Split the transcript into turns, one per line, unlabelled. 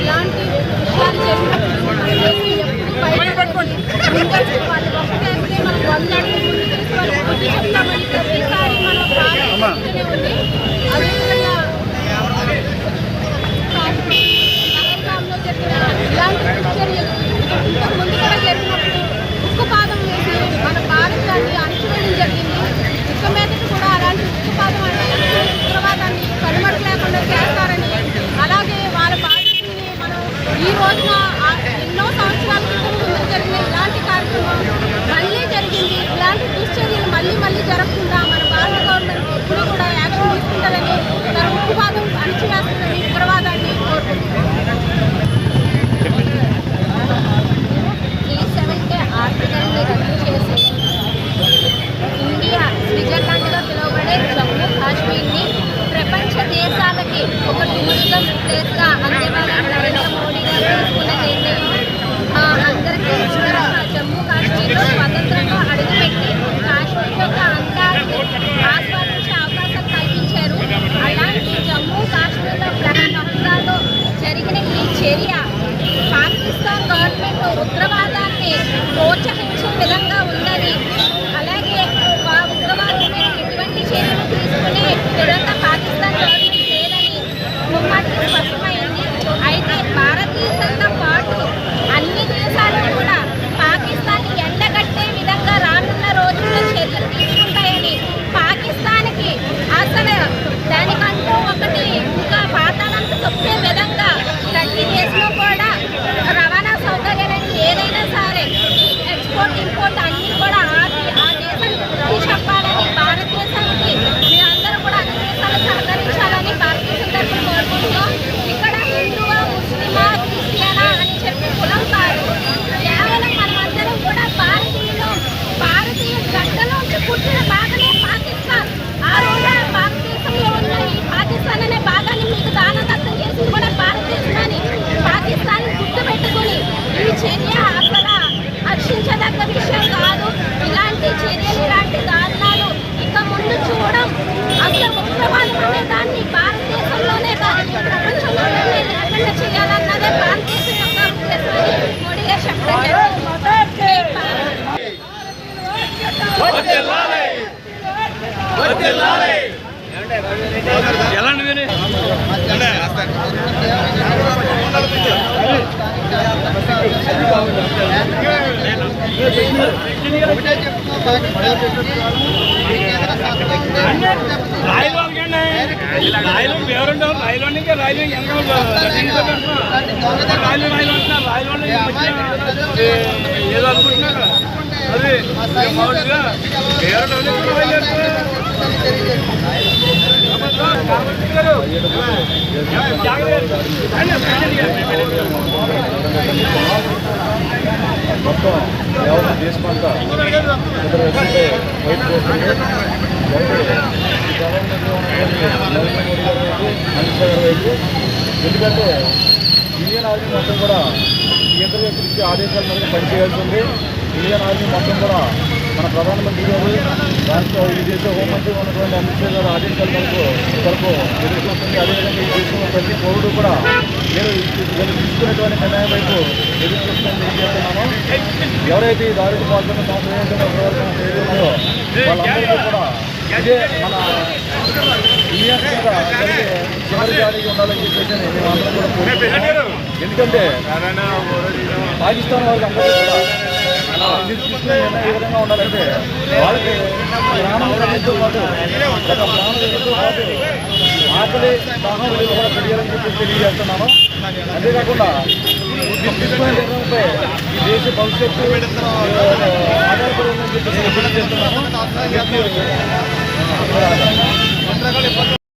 ఇలాంటి విషయాలు జరిగినప్పుడు వాళ్ళు ఒకటేస్తే మనం 100 అడుగులు ముందుకు వాళ్ళు బుద్ధి చెప్తామని ప్రతిసారి మనం బాధనే ఉంది. అదేవిధంగా పహల్గామ్లో జరిగిన ఇలాంటి చర్యలు ఇంతకుముందు కూడా జరిగినప్పుడు ఉక్కుపాదం వేసి మన భారతాన్ని అణచివేయడం జరిగింది. ఇక మీదటి కూడా అలాంటి ఉక్కుపాదం అనేది ఉగ్రవాదాన్ని కనుమరు లేకుండా చేస్తారని, అలాగే వాళ్ళ బాధ్యతని మనం ఈ రోజున ఎన్నో సంవత్సరాల క్రితం ముందు జరిగిన ఇలాంటి కార్యక్రమం మళ్ళీ జరిగింది. ఇలాంటి దుశ్చర్యలు మళ్ళీ జరగకుండా మన భారత గవర్నమెంట్ ఎప్పుడూ కూడా యాక్షన్ తీసుకుంటారని, తన ఉక్కుపాదం అణచివేస్తుందని ఉగ్రవాదాన్ని కోరుకుంటున్నాం. G7 ఆర్థికంగా రద్దు చేసి ఇండియా స్విట్జర్లాండ్గా పిలువబడే జమ్మూ కాశ్మీర్ని ప్రపంచ దేశాలకి ఒక టూరిజం ప్లేస్గా అందేవాలని నరేంద్ర మోడీ గారు తీసుకున్న నిర్ణయం అందరికీ జమ్మూ కాశ్మీర్లో స్వతంత్రంగా అడుగుపెట్టి కాశ్మీర్ యొక్క అందాన్ని ఆస్వాదించే అవకాశం కల్పించారు. అలాంటి జమ్మూ కాశ్మీర్లో పహల్గామ్లో జరిగిన ఈ చర్య పాకిస్తాన్ గవర్నమెంట్ ఉగ్రవాదాన్ని ప్రోత్సహించే విధంగా ఉందని, అలాగే ఉగ్రవాదం మీద ఎటువంటి చర్యలు తీసుకునే విధంగా పాకిస్తాన్ గవర్నమెంట్ లేదని ముమ్మాటికి స్పష్టమైంది. అయితే భారతదేశంతో పాటు అన్ని దేశాలు కూడా పాకిస్తాన్ని ఎండగట్టే విధంగా రానున్న రోజుల్లో చర్యలు తీసుకుంటాయని, పాకిస్తాన్కి అసలు దానికంటూ ఒకటి ఇంకా పాతాళంతో తొక్కే విధంగా ప్రతి దేశంలో కూడా రవాణా సౌకర్యాన్ని ఏదైనా సరే ఎక్స్పోర్ట్ ఇంపోర్ట్ అన్నీ కూడా ఆ దేశానికి చెప్పాలని, భారతదేశానికి మీరందరూ కూడా అన్ని దేశాలు సహకరించాలని భారతదేశం తరఫున కోరుకుంటున్నాం. ఇక్కడ హిందువా, ముస్లిమా, క్రిస్టియనా అని చెప్పి కులం కాదు, కేవలం మనమందరం కూడా భారతీయులు. భారతీయ గడ్డలోంచి పుట్టిన భాగమే పాకిస్తాన్. ఆ రోజు భారతదేశంలో ఉన్న ఈ పాకిస్తాన్ అనే భాగాన్ని మీకు దానదత్తం చేసింది కూడా భారతదేశం అని పాకిస్తాన్ గుర్తుపెట్టుకుని ఈ చర్య అసలు హర్షించదగ్గ విషయం కాదు. ఇలాంటి చర్యలు, ఇలాంటి దారుణాలు ఇక ముందు చూడడం. అసలు ఉగ్రవాదం అనే దాన్ని భారతదేశంలోనే కాదు ప్రపంచంలోనే లేకుండా చేయాలన్నదే భారతదేశం యొక్క ఉద్దేశం మోడీ గారు చెప్పడం
ఏదో అనుకుంటున్నారు అది
మొత్తం యావత్ దేశమంతా వైపు కోరుతుంది. ఈ గవర్నమెంట్లో ఉన్నటువంటి నరేంద్ర మోడీ గారి వైపు, అమిత్ షా గారి వైపు. ఎందుకంటే ఇండియన్ ఆర్మీ మొత్తం కూడా కేంద్ర వ్యక్తులు ఇచ్చే ఆదేశాల మీద పనిచేయాల్సి ఉంది. ఇండియన్ ఆర్మీ మొత్తం కూడా మన ప్రధానమంత్రి గారు, రాష్ట్ర ఈ దేశ హోంమంత్రి ఉన్నటువంటి అమిత్ షా గారు ఆదేశాల వరకు ఎదుర్కొంటుంది. అదేవిధంగా ఈ దేశంలో ప్రతి పౌరుడు కూడా వీళ్ళు తీసుకునేటువంటి నిర్ణయం వైపు ఎదుర్కొస్తుందని తెలియజేస్తున్నాము. ఎవరైతే ఈ దాడికి పాల్గొన్న సంవత్సరం ఉన్నాయో వాళ్ళందరికీ కూడా ఇదే మన ఇండియన్స్ మీద చివరి జాడీగా ఉండాలని చెప్పేసి మేము అందరం కూడా కోరుకుంటున్నాం. ఎందుకంటే పాకిస్తాన్ వాళ్ళందరికీ కూడా తీసుకునే నిర్ణయం ఏ విధంగా ఉండాలంటే వాళ్ళకి ప్రాణంతో పాటు ఒక ప్రాణంతో పాటు ఆకలి దాహం కూడా తెలియాలని చెప్పి తెలియజేస్తున్నాను. అంతేకాకుండా తీసుకునే నిర్ణయంపై ఈ దేశ భవిష్యత్తు ఆధారపడి ఉందని చెప్పి తెలియజేస్తున్నాను.